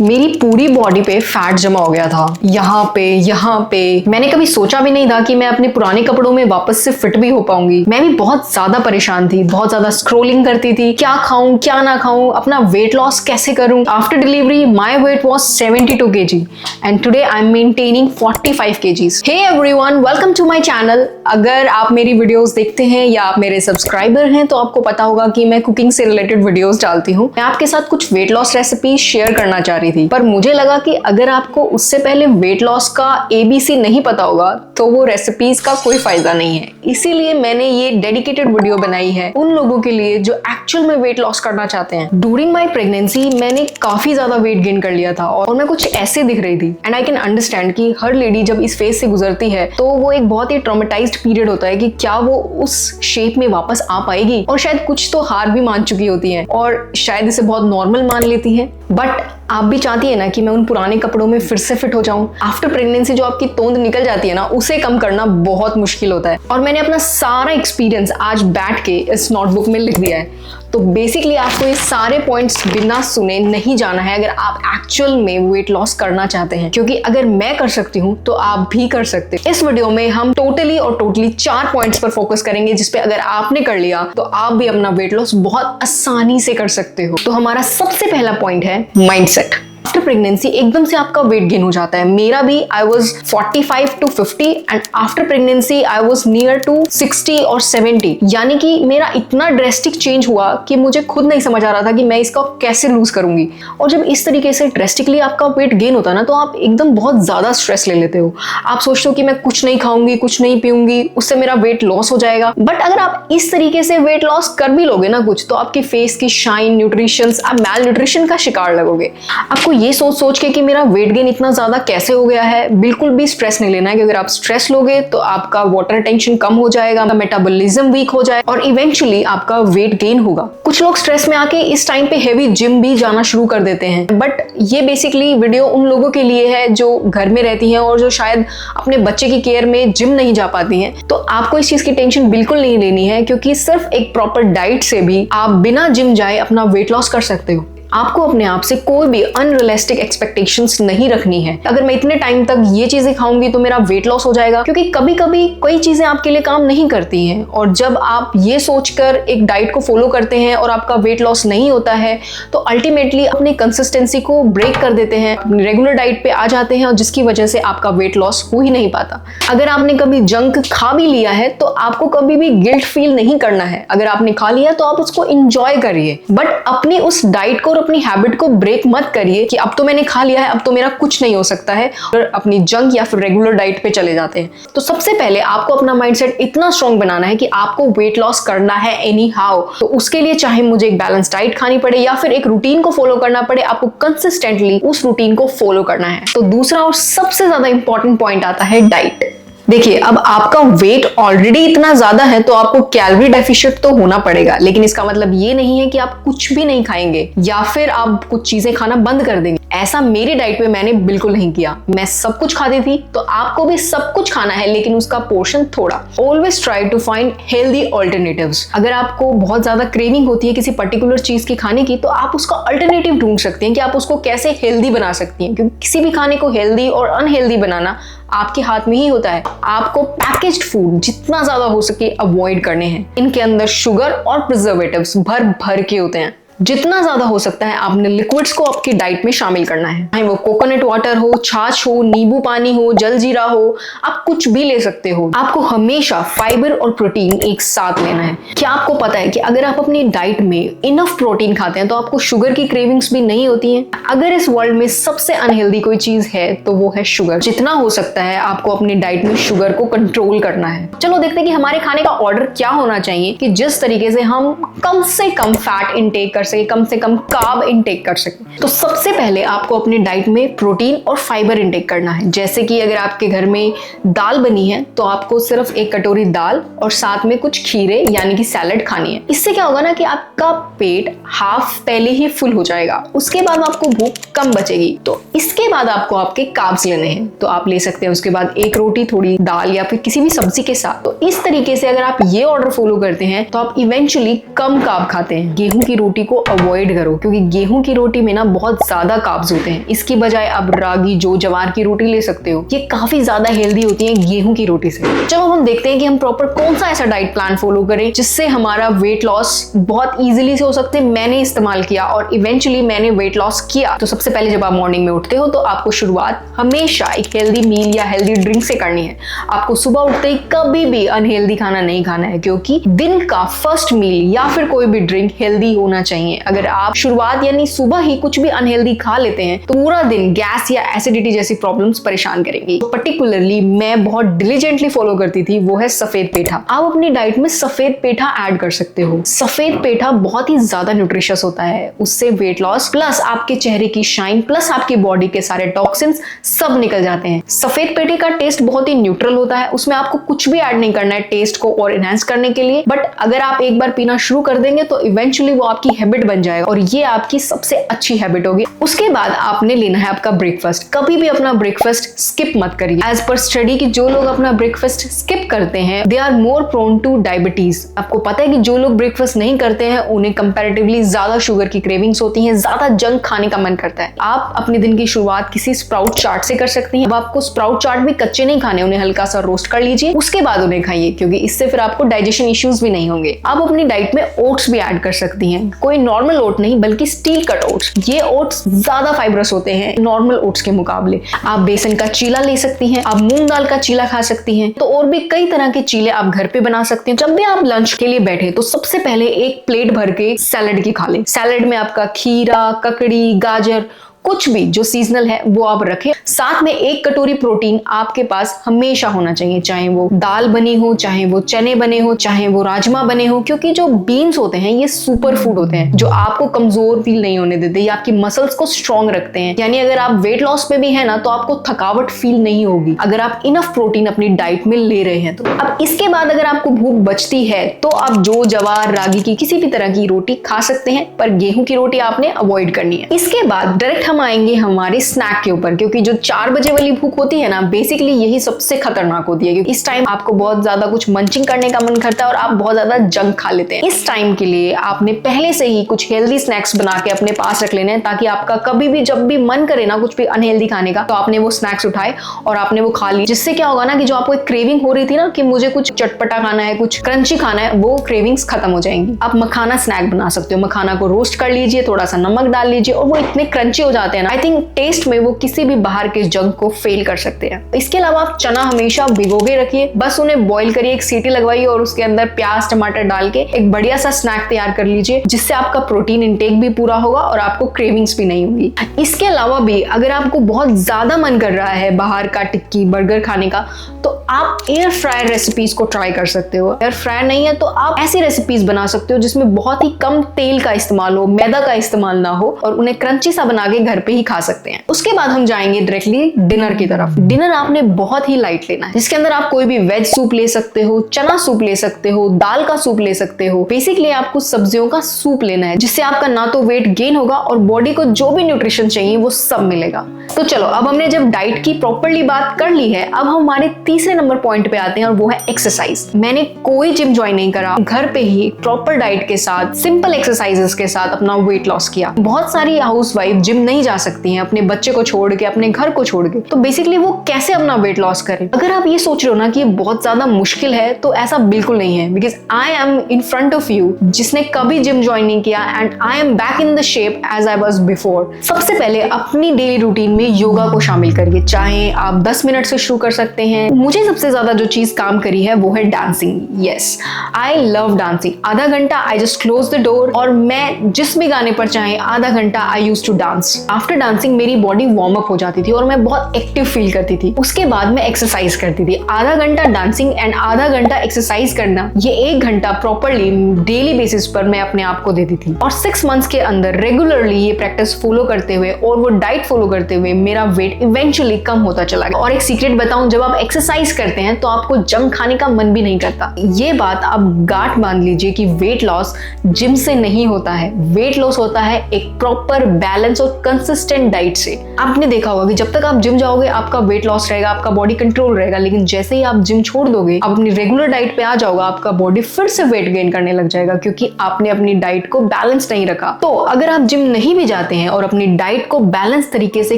मेरी पूरी बॉडी पे फैट जमा हो गया था, यहाँ पे। मैंने कभी सोचा भी नहीं था कि मैं अपने पुराने कपड़ों में वापस से फिट भी हो पाऊंगी। मैं भी बहुत ज्यादा परेशान थी, बहुत ज्यादा स्क्रोलिंग करती थी, क्या खाऊं क्या ना खाऊं, अपना वेट लॉस कैसे करूं। After delivery my weight was 72 kg and today I am maintaining 45 kgs। Hey everyone, welcome to my channel. अगर आप मेरी वीडियोस देखते हैं या आप मेरे सब्सक्राइबर हैं तो आपको पता होगा कि मैं कुकिंग से रिलेटेड वीडियोस डालती हूँ। मैं आपके साथ कुछ वेट लॉस रेसिपी शेयर करना चाह रही थी, पर मुझे लगा कि अगर आपको उससे पहले वेट लॉस का ABC नहीं पता होगा तो वो रेसिपीज का कोई फायदा नहीं है। इसीलिए मैंने ये डेडिकेटेड वीडियो बनाई है उन लोगों के लिए जो एक्चुअल में वेट लॉस करना चाहते हैं। ड्यूरिंग माई प्रेगनेंसी मैंने काफी ज्यादा वेट गेन कर लिया था और मैं कुछ ऐसे दिख रही थी। एंड आई कैन अंडरस्टैंड कि हर लेडी जब इस फेज से गुजरती है तो वो एक बहुत ही ट्रॉमेटाइज्ड पीरियड होता है कि क्या वो उस शेप में वापस आ पाएगी, और शायद कुछ तो हार भी मान चुकी होती है और शायद इसे बहुत नॉर्मल मान लेती है। बट आप भी चाहती है ना कि मैं उन पुराने कपड़ों में फिर से फिट हो जाऊं। आफ्टर प्रेगनेंसी जो आपकी तोंद निकल जाती है ना, उसे कम करना बहुत मुश्किल होता है। और मैंने अपना सारा एक्सपीरियंस आज बैठ के इस नोटबुक में लिख दिया है। तो बेसिकली आपको ये सारे पॉइंट्स बिना सुने नहीं जाना है अगर आप एक्चुअल में वेट लॉस करना चाहते हैं, क्योंकि अगर मैं कर सकती हूँ तो आप भी कर सकते हैं। इस वीडियो में हम टोटली 4 पॉइंट्स पर फोकस करेंगे जिसपे अगर आपने कर लिया तो आप भी अपना वेट लॉस बहुत आसानी से कर सकते हो। तो हमारा सबसे पहला पॉइंट है माइंडसेट। आफ्टर प्रेगनेंसी एकदम से आपका वेट गेन हो जाता है। मेरा भी I was 45 to 50 and after pregnancy I was near to 60 और 70। यानी कि मेरा इतना ड्रेस्टिक चेंज हुआ कि मुझे खुद नहीं समझ आ रहा था कि मैं इसका कैसे लूज करूंगी। और जब इस तरीके से ड्रेस्टिकली आपका वेट गेन होता है ना, तो आप एकदम बहुत ज्यादा स्ट्रेस ले लेते हो। आप सोचते हो कि मैं कुछ नहीं खाऊंगी, कुछ नहीं पीऊंगी, उससे मेरा वेट लॉस हो जाएगा। बट अगर आप इस तरीके से वेट लॉस कर भी लोगे ना कुछ, तो आपकी फेस की शाइन, न्यूट्रिशन, आप मैल न्यूट्रिशन का शिकार लगोगे। आपको ये सोच के कि मेरा वेट गेन इतना ज्यादा कैसे हो गया है, बिल्कुल भी स्ट्रेस नहीं लेना है। कि अगर आप स्ट्रेस लोगे तो आपका वाटर टेंशन कम हो जाएगा, मेटाबॉलिज्म वीक हो जाए और इवेंचुअली आपका वेट गेन होगा। कुछ लोग स्ट्रेस में आके इस टाइम पे हेवी जिम भी जाना शुरू कर देते हैं। बट ये बेसिकली वीडियो उन लोगों के लिए है जो घर में रहती हैं और जो शायद अपने बच्चे की केयर में जिम नहीं जा पाती हैं। तो आपको इस चीज की टेंशन बिल्कुल नहीं लेनी है, क्योंकि सिर्फ एक प्रॉपर डाइट से भी आप बिना जिम जाए अपना वेट लॉस कर सकते हो। आपको अपने आप से कोई भी अनरियलिस्टिक एक्सपेक्टेशंस नहीं रखनी है। अगर मैं इतने टाइम तक ये चीजें खाऊंगी तो मेरा वेट लॉस हो जाएगा, क्योंकि कभी कभी कई चीजें आपके लिए काम नहीं करती हैं। और जब आप ये सोचकर एक डाइट को फॉलो करते हैं और आपका वेट लॉस नहीं होता है तो अल्टीमेटली अपनी कंसिस्टेंसी को ब्रेक कर देते हैं, अपनी रेगुलर डाइट पे आ जाते हैं और जिसकी वजह से आपका वेट लॉस हो ही नहीं पाता। अगर आपने कभी जंक खा भी लिया है तो आपको कभी भी गिल्ट फील नहीं करना है। अगर आपने खा लिया तो आप उसको इंजॉय करिए, बट अपनी उस डाइट को, अपनी हैबिट को ब्रेक मत करिए कि अब तो मैंने खा लिया है, अब तो मेरा कुछ नहीं हो सकता है, और अपनी जंक या फिर रेगुलर डाइट पे चले जाते हैं। तो सबसे पहले आपको अपना माइंडसेट इतना स्ट्रांग बनाना है कि आपको वेट लॉस करना है एनी हाउ। तो उसके लिए चाहे मुझे एक बैलेंस डाइट खानी पड़े या फिर एक रूटीन को फॉलो करना पड़े, आपको कंसिस्टेंटली उस रूटीन को फॉलो करना है। तो दूसरा और सबसे ज्यादा इंपॉर्टेंट पॉइंट आता है डाइट। देखिए, अब आपका वेट ऑलरेडी इतना ज्यादा है तो आपको कैलोरी डेफिशिएंट तो होना पड़ेगा, लेकिन इसका मतलब ये नहीं है कि आप कुछ भी नहीं खाएंगे या फिर आप कुछ चीजें खाना बंद कर देंगे। ऐसा मेरी डाइट में मैंने बिल्कुल नहीं किया। मैं सब कुछ खाती थी, तो आपको भी सब कुछ खाना है, लेकिन उसका पोर्शन थोड़ा। Always try to find healthy alternatives. अगर आपको बहुत ज्यादा क्रेविंग होती है किसी पर्टिकुलर चीज की खाने की, तो आप उसका अल्टरनेटिव ढूंढ सकते हैं कि आप उसको कैसे हेल्दी बना सकती हैं, क्योंकि किसी भी खाने को हेल्दी और अनहेल्दी बनाना आपके हाथ में ही होता है। आपको पैकेज्ड फूड जितना ज्यादा हो सके अवॉइड करने हैं। इनके अंदर शुगर और प्रिजर्वेटिव्स भर भर के होते हैं। जितना ज्यादा हो सकता है आपने लिक्विड्स को आपकी डाइट में शामिल करना है, चाहे वो कोकोनट वाटर हो, छाछ हो, नींबू पानी हो, जलजीरा हो, आप कुछ भी ले सकते हो। आपको हमेशा फाइबर और प्रोटीन एक साथ लेना है। क्या आपको पता है कि अगर आप अपनी डाइट में इनफ प्रोटीन खाते हैं तो आपको शुगर की क्रेविंग्स भी नहीं होती हैं। अगर इस वर्ल्ड में सबसे अनहेल्दी कोई चीज है तो वो है शुगर। जितना हो सकता है आपको अपनी डाइट में शुगर को कंट्रोल करना है। चलो देखते हैं कि हमारे खाने का ऑर्डर क्या होना चाहिए कि जिस तरीके से हम कम से कम फैट इनटेक कर सके, कम से कम कार्ब इनटेक कर सके। तो सबसे पहले आपको अपनी डाइट में प्रोटीन और फाइबर इनटेक करना है। जैसे कि अगर आपके घर में दाल बनी है तो आपको सिर्फ 1 कटोरी दाल और साथ में कुछ खीरे यानी कि सैलेड खानी है। इससे क्या होगा ना कि आपका पेट हाफ पहले ही फुल हो जाएगा, उसके बाद आपको भूख कम बचेगी। तो इसके बाद आपको आपके कार्ब्स लेने हैं, तो आप ले सकते हैं उसके बाद 1 रोटी, थोड़ी दाल या फिर किसी भी सब्जी के साथ। तो इस तरीके से अगर आप ये ऑर्डर फॉलो करते हैं तो आप इवेंचुअली कम कार्ब खाते हैं। गेहूं की रोटी को अवॉइड करो, क्योंकि गेहूं की रोटी में ना बहुत ज्यादा कार्ब्स होते हैं। इसकी बजाय आप रागी, जौ, जवार की रोटी ले सकते हो, ये काफी ज्यादा हेल्दी होती है गेहूं की रोटी से। चलो हम देखते हैं कि हम प्रॉपर कौन सा ऐसा डाइट प्लान फॉलो करें जिससे हमारा वेट लॉस बहुत इजीली से हो सकते हैं। मैंने इस्तेमाल किया और इवेंचुअली मैंने वेट लॉस किया। तो सबसे पहले जब आप मॉर्निंग में उठते हो तो आपको शुरुआत हमेशा एक हेल्दी मील या हेल्दी ड्रिंक से करनी है। आपको सुबह उठते ही कभी भी अनहेल्दी खाना नहीं खाना है, क्योंकि दिन का फर्स्ट मील या फिर कोई भी ड्रिंक हेल्दी होना चाहिए। अगर आप शुरुआत यानी सुबह ही कुछ भी अनहेल्दी खा लेते हैं तो पूरा दिन गैस या एसिडिटी जैसी प्रॉब्लम्स परेशान करेंगी। पर्टिकुलरली मैं बहुत डिलीजेंटली फॉलो करती थी, वो है सफेद पेठा। आप अपनी डाइट में सफेद पेठा ऐड कर सकते हो। सफेद पेठा बहुत ही ज्यादा न्यूट्रिशियस होता है, उससे वेट लॉस प्लस आपके चेहरे की शाइन प्लस आपकी बॉडी के सारे टॉक्सिन्स सब निकल जाते हैं। सफेद पेठे का टेस्ट बहुत ही न्यूट्रल होता है, उसमें आपको कुछ भी ऐड नहीं करना है टेस्ट को और एनहांस करने के लिए। बट अगर आप एक बार पीना शुरू कर देंगे तो इवेंचुअली वो आपकी हैबिट बन जाएगा और ये आपकी सबसे अच्छी हैबिट होगी। उसके बाद आपने लेना है आपका ब्रेकफास्ट। कभी भी अपना ब्रेकफास्ट स्किप मत करिए। एज पर स्टडी कि जो लोग अपना ब्रेकफास्ट स्किप करते हैं they are more prone to diabetes. आपको पता है कि जो लोग ब्रेकफास्ट नहीं करते हैं उन्हें कंपैरेटिवली ज्यादा शुगर की क्रेविंग्स होती हैं, ज्यादा जंक खाने का मन करता है। आप अपने दिन की शुरुआत किसी स्प्राउट चाट से कर सकती हैं। अब आपको स्प्राउट चाट भी कच्चे नहीं खाने, उन्हें हल्का सा रोस्ट कर लीजिए, उसके बाद उन्हें खाइए, क्योंकि इससे फिर आपको डाइजेशन इश्यूज भी नहीं होंगे। आप अपनी डाइट में ओट्स भी ऐड कर सकती हैं। कोई नॉर्मल ओट नहीं बल्कि स्टील कट ओट्स। ये ओट्स ज्यादा फाइबरस होते हैं नॉर्मल ओट्स के मुकाबले। आप बेसन का चीला ले सकती हैं, आप मूंग दाल का चीला खा सकती हैं, तो और भी कई तरह के चीले आप घर पे बना सकते हैं। जब भी आप लंच के लिए बैठे तो सबसे पहले एक प्लेट भर के सैलेड की खा लें। सैलेड में आपका खीरा, ककड़ी, गाजर, कुछ भी जो सीजनल है वो आप रखें। साथ में एक कटोरी प्रोटीन आपके पास हमेशा होना चाहिए, चाहे वो दाल बनी हो, चाहे वो चने बने हो, चाहे वो राजमा बने हो, क्योंकि जो बीन्स होते हैं ये सुपर फूड होते हैं जो आपको कमजोर फील नहीं होने देते, ये आपकी मसल्स को स्ट्रॉन्ग रखते हैं। यानी अगर आप वेट लॉस पे भी है ना तो आपको थकावट फील नहीं होगी अगर आप इनफ प्रोटीन अपनी डाइट में ले रहे हैं तो। अब इसके बाद अगर आपको भूख बचती है तो आप जौ, जवार, रागी की किसी भी तरह की रोटी खा सकते हैं, पर गेहूं की रोटी आपने अवॉइड करनी है। इसके बाद डायरेक्ट हम आएंगे हमारे स्नैक के ऊपर, क्योंकि जो 4 बजे वाली भूख होती है ना बेसिकली यही सबसे खतरनाक होती है, क्योंकि इस टाइम आपको बहुत ज्यादा कुछ मंचिंग करने का मन करता है और आप बहुत ज्यादा जंक खा लेते हैं। इस टाइम के लिए आपने पहले से ही कुछ हेल्दी स्नैक्स बना के अपने पास रख लेने हैं, ताकि आपका कभी भी जब भी मन करे ना कुछ भी अनहेल्दी खाने का तो आपने वो स्नैक्स उठाए और आपने वो खा ली। जिससे क्या होगा ना कि जो आपको एक क्रेविंग हो रही थी ना कि मुझे कुछ चटपटा खाना है, कुछ क्रंची खाना है, वो क्रेविंग्स खत्म हो जाएंगी। आप मखाना स्नैक बना सकते हो। मखाना को रोस्ट कर लीजिए, थोड़ा सा नमक डाल लीजिए और वो इतने क्रंची हो जाते हैं ना, आई थिंक टेस्ट में वो किसी भी बाहर के जंक को फेल कर सकते हैं। इसके अलावा आप चना हमेशा भिगोके रखिए, बस उन्हें बॉईल करिए, एक सीटी लगवाइए और उसके अंदर प्याज टमाटर डाल के एक बढ़िया सा स्नैक तैयार कर लीजिए, जिससे आपका प्रोटीन इंटेक भी पूरा होगा और आपको क्रेविंग्स भी नहीं होगी। इसके अलावा भी अगर आपको बहुत ज्यादा मन कर रहा है बाहर का टिक्की बर्गर खाने का तो आप एयर फ्रायर रेसिपीज को ट्राई कर सकते हो। एयर फ्रायर नहीं है तो आप ऐसी रेसिपीज बना सकते हो जिसमें बहुत ही कम तेल का इस्तेमाल हो, मैदा का इस्तेमाल ना हो, और उन्हें क्रंची सा बना के घर पे ही खा सकते हैं। उसके बाद हम जाएंगे डायरेक्टली डिनर की तरफ। डिनर आपने बहुत ही लाइट लेना है, जिसके अंदर आप कोई भी वेज सूप ले सकते हो, चना सूप ले सकते हो, दाल का सूप ले सकते हो। बेसिकली आपको सब्जियों का सूप लेना है, जिससे आपका ना तो वेट गेन होगा और बॉडी को जो भी न्यूट्रिशन चाहिए वो सब मिलेगा। तो चलो अब हमने जब डाइट की प्रॉपर्ली बात कर ली है, अब हमारे तीसरे नंबर पॉइंट पे आते हैं और वो है एक्सरसाइज। मैंने कोई जिम ज्वाइन नहीं करा, घर पे ही प्रॉपर डाइट के साथ सिंपल एक्सरसाइजेस के साथ अपना वेट लॉस किया। बहुत सारी हाउसवाइफ जिम नहीं जा सकती हैं अपने बच्चे को छोड़ के, अपने घर को छोड़ के, तो बेसिकली वो कैसे अपना वेट लॉस करें। अगर आप ये सोच रहे हो ना कि ये बहुत ज्यादा मुश्किल है तो ऐसा बिल्कुल नहीं है, because I am in front of you जिसने कभी जिम ज्वाइन नहीं किया and I am back in the shape as I was before. सबसे पहले अपनी डेली रूटीन में योगा को शामिल करिए, चाहे आप 10 मिनट से शुरू कर सकते हैं। मुझे सबसे ज्यादा जो चीज काम करी है वो है dancing. Yes, I love dancing. आधा घंटा I just close the door और मैं जिस भी गाने पर चाहे आधा घंटा I used to dance. After dancing मेरी बॉडी वार्म अप हो जाती थी और मैं बहुत एक्टिव फील करती थी। उसके बाद मैं एक्सरसाइज करती थी। आधा घंटा डांसिंग एंड आधा घंटा एक्सरसाइज करना, ये 1 घंटा प्रॉपरली डेली बेसिस पर मैं अपने आप को देती थी। और 6 मंथ्स के अंदर रेगुलरली ये प्रैक्टिस फॉलो करते हुए और वो डाइट फॉलो करते हुए मेरा वेट इवेंचुअली कम होता चला गया। और एक सीक्रेट बताऊं, जब आप एक्सरसाइज करते हैं तो आपको जंक खाने का मन भी नहीं करता। ये बात आप गांठ बांध लीजिए कि वेट लॉस जिम से नहीं होता है। वेट लॉस होता है एक प्रॉपर बैलेंस और कंसिस्टेंट डाइट से। आपने देखा होगा कि जब तक आप जिम जाओगे आपका वेट लॉस रहेगा, आपका बॉडी कंट्रोल रहेगा, लेकिन जैसे ही आप जिम छोड़ दोगे, आप अपनी रेगुलर डाइट पे आ जाओगे, आपका बॉडी फिर से वेट गेन करने लग जाएगा, क्योंकि आपने अपनी डाइट को बैलेंस नहीं रखा। तो अगर आप जिम नहीं भी जाते हैं और अपनी डाइट को बैलेंस तरीके से,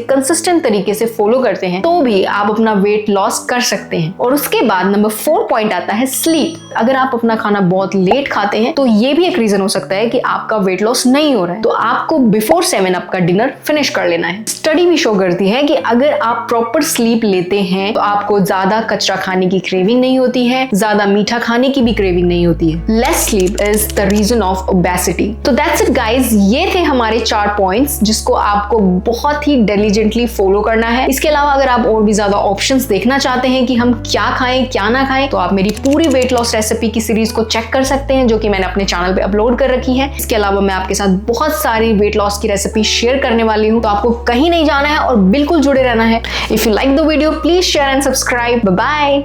कंसिस्टेंट तरीके से फॉलो करते हैं, तो भी आप अपना वेट लॉस कर सकते हैं। और उसके बाद नंबर 4 पॉइंट आता है स्लीप। अगर आप अपना खाना बहुत लेट खाते हैं तो ये भी एक रीजन हो सकता है कि आपका वेट लॉस नहीं हो रहा है। तो आपको बिफोर 7 आपका डिनर फिनिश कर लेना है। स्टडी भी शो करती है कि अगर आप प्रॉपर स्लीप लेते हैं तो आपको ज्यादा कचरा खाने की क्रेविंग नहीं होती है, ज्यादा मीठा खाने की भी क्रेविंग नहीं होती है। Less sleep is the reason of obesity. तो दैट्स इट गाइस, ये थे हमारे 4 पॉइंट्स जिसको आपको बहुत ही डिलीजेंटली फॉलो करना है। इसके अलावा अगर आप और भी ज्यादा ऑप्शंस देखना चाहते हैं कि हम क्या खाएं क्या ना खाएं, तो आप मेरी पूरी वेट लॉस रेसिपी की सीरीज को चेक कर सकते हैं, जो कि मैंने अपने चैनल पे अपलोड कर रखी है। इसके अलावा मैं आपके साथ बहुत सारी वेट लॉस की रेसिपी शेयर करने वाली हूँ, तो आपको कहीं नहीं जाना है और बिल्कुल जुड़े रहना है। If you like the video please share and subscribe. Bye bye.